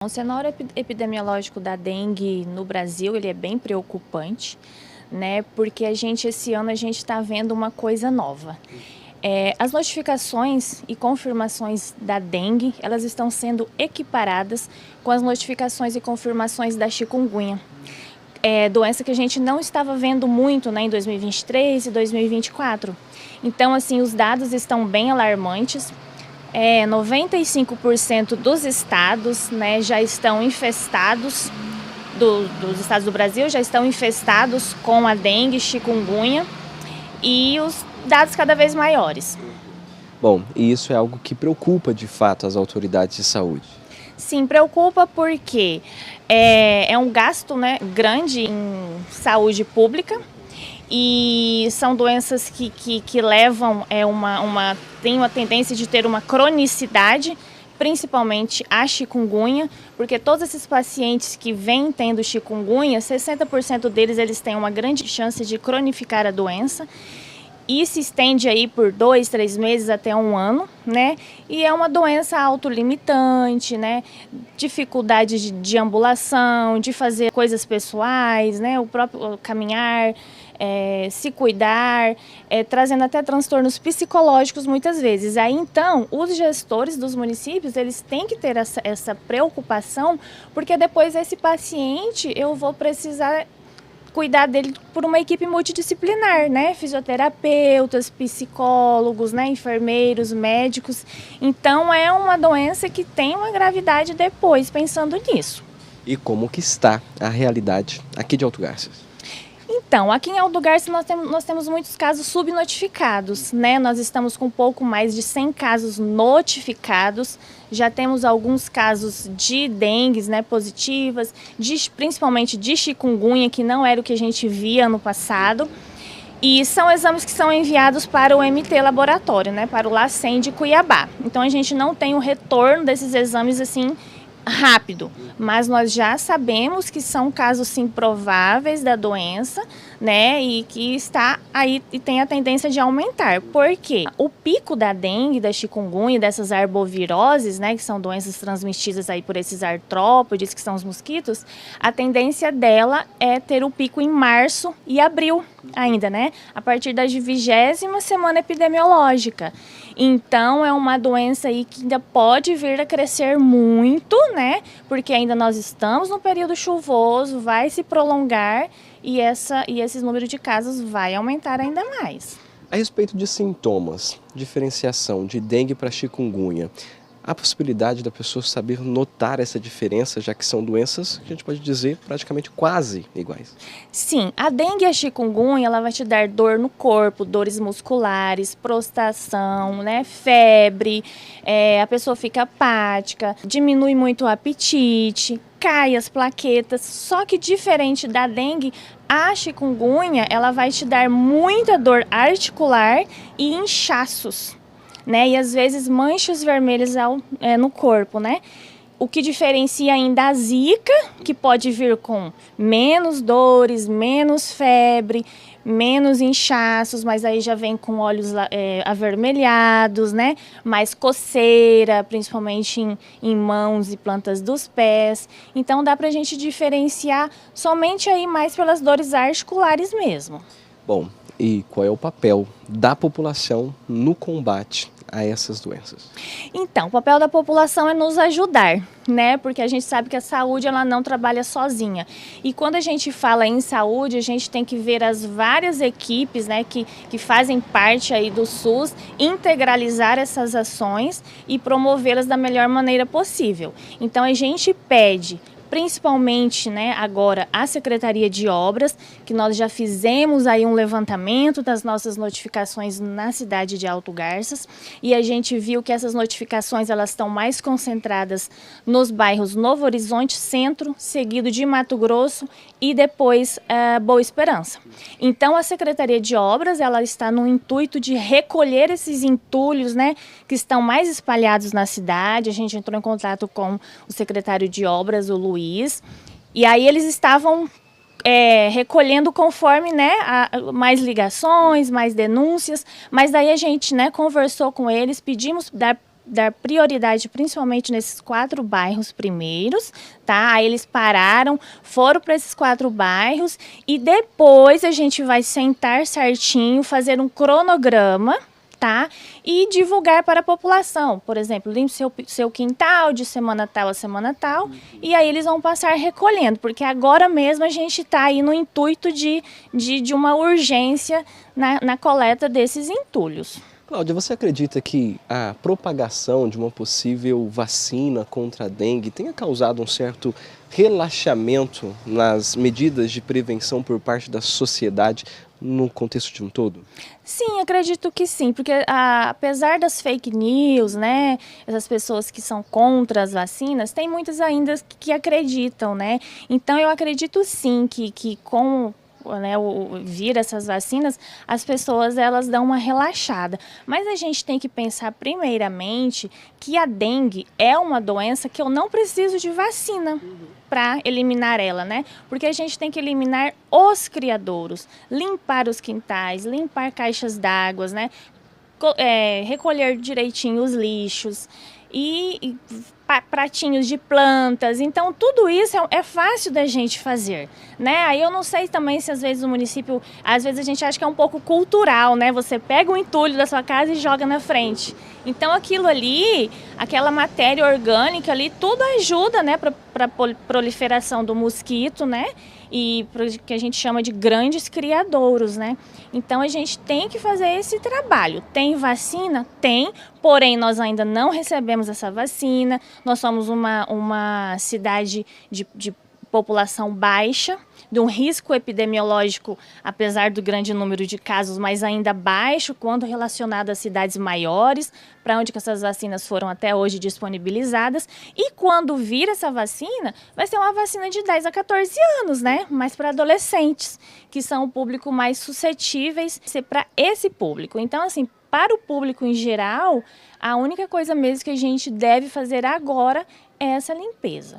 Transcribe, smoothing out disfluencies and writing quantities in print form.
O cenário epidemiológico da dengue no Brasil, ele é bem preocupante, né? Porque esse ano a gente está vendo uma coisa nova. As notificações e confirmações da dengue, elas estão sendo equiparadas com as notificações e confirmações da chikungunya. Doença que a gente não estava vendo muito, né, em 2023 e 2024. Então, assim, os dados estão bem alarmantes. 95% dos estados, né, já estão infestados, dos estados do Brasil já estão infestados com a dengue, chikungunya, e os dados cada vez maiores. Bom, e isso é algo que preocupa de fato as autoridades de saúde? Sim, preocupa porque é um gasto, né, grande em saúde pública. E são doenças que levam tem uma tendência de ter uma cronicidade, principalmente a chikungunya, porque todos esses pacientes que vêm tendo chikungunya, 60% deles eles têm uma grande chance de cronificar a doença. E se estende aí por 2, 3 meses até 1 ano, né? E é uma doença autolimitante, né? Dificuldade de deambulação, de fazer coisas pessoais, né? O próprio caminhar, se cuidar, trazendo até transtornos psicológicos muitas vezes. Aí então, os gestores dos municípios, eles têm que ter essa preocupação, porque depois esse paciente eu vou precisar cuidar dele por uma equipe multidisciplinar, né? Fisioterapeutas, psicólogos, né? Enfermeiros, médicos. Então é uma doença que tem uma gravidade depois, pensando nisso. E como que está a realidade aqui de Alto Garças? Então, aqui em Alto Garças nós temos muitos casos subnotificados, né? Nós estamos com um pouco mais de 100 casos notificados. Já temos alguns casos de dengues, né, positivas, principalmente de chikungunya, que não era o que a gente via no passado. E são exames que são enviados para o MT Laboratório, né, para o LACEN de Cuiabá. Então a gente não tem o retorno desses exames assim rápido, mas nós já sabemos que são casos sim prováveis da doença, né, e que está aí e tem a tendência de aumentar. Por quê? O pico da dengue, da chikungunya, dessas arboviroses, né, que são doenças transmitidas aí por esses artrópodes, que são os mosquitos, a tendência dela é ter o pico em março e abril ainda, né, a partir da 20ª semana epidemiológica. Então, é uma doença aí que ainda pode vir a crescer muito, né? Porque ainda nós estamos no período chuvoso, vai se prolongar e esse número de casos vai aumentar ainda mais. A respeito de sintomas, diferenciação de dengue para chikungunya, há possibilidade da pessoa saber notar essa diferença, já que são doenças que a gente pode dizer praticamente quase iguais? Sim, a dengue e a chikungunya, ela vai te dar dor no corpo, dores musculares, prostração, né, febre, a pessoa fica apática, diminui muito o apetite, cai as plaquetas. Só que diferente da dengue, a chikungunya, ela vai te dar muita dor articular e inchaços, né? E às vezes manchas vermelhas no corpo, né? O que diferencia ainda a zika, que pode vir com menos dores, menos febre, menos inchaços, mas aí já vem com olhos avermelhados, né? Mais coceira, principalmente em mãos e plantas dos pés. Então dá pra gente diferenciar somente aí mais pelas dores articulares mesmo. Bom, e qual é o papel da população no combate a essas doenças? Então, o papel da população é nos ajudar, né? Porque a gente sabe que a saúde ela não trabalha sozinha. E quando a gente fala em saúde, a gente tem que ver as várias equipes, né, que fazem parte aí do SUS, integralizar essas ações e promovê-las da melhor maneira possível. Então, a gente pede principalmente, né, agora a Secretaria de Obras, que nós já fizemos aí um levantamento das nossas notificações na cidade de Alto Garças, e a gente viu que essas notificações elas estão mais concentradas nos bairros Novo Horizonte, Centro, seguido de Mato Grosso e depois Boa Esperança. Então a Secretaria de Obras ela está no intuito de recolher esses entulhos, né, que estão mais espalhados na cidade. A gente entrou em contato com o secretário de Obras, o Luiz, e aí eles estavam recolhendo conforme, né, mais ligações, mais denúncias, mas daí a gente, né, conversou com eles, pedimos dar prioridade principalmente nesses 4 bairros primeiros, tá? Aí eles pararam, foram para esses 4 bairros e depois a gente vai sentar certinho, fazer um cronograma, tá? E divulgar para a população. Por exemplo, limpe seu quintal de semana tal a semana tal, e aí eles vão passar recolhendo, porque agora mesmo a gente está aí no intuito de uma urgência na coleta desses entulhos. Cláudia, você acredita que a propagação de uma possível vacina contra a dengue tenha causado um certo relaxamento nas medidas de prevenção por parte da sociedade no contexto de um todo? Sim, acredito que sim, porque apesar das fake news, né, essas pessoas que são contra as vacinas, tem muitas ainda que acreditam, né? Então eu acredito sim que com, né, vir essas vacinas, as pessoas elas dão uma relaxada. Mas a gente tem que pensar primeiramente que a dengue é uma doença que eu não preciso de vacina para eliminar ela, né? Porque a gente tem que eliminar os criadouros, limpar os quintais, limpar caixas d'água, né? Recolher direitinho os lixos e pratinhos de plantas. Então, tudo isso é fácil da gente fazer, né? Aí eu não sei também se às vezes o município, às vezes a gente acha que é um pouco cultural, né? Você pega o entulho da sua casa e joga na frente. Então, aquilo ali, aquela matéria orgânica ali, tudo ajuda, né, para a proliferação do mosquito, né? E que a gente chama de grandes criadouros, né? Então a gente tem que fazer esse trabalho. Tem vacina? Tem, porém nós ainda não recebemos essa vacina. Nós somos uma cidade de população baixa, de um risco epidemiológico, apesar do grande número de casos, mas ainda baixo quando relacionado às cidades maiores, para onde que essas vacinas foram até hoje disponibilizadas. E quando vir essa vacina, vai ser uma vacina de 10 a 14 anos, né? Mas para adolescentes, que são o público mais suscetíveis, ser para esse público. Então, assim, para o público em geral, a única coisa mesmo que a gente deve fazer agora é essa limpeza.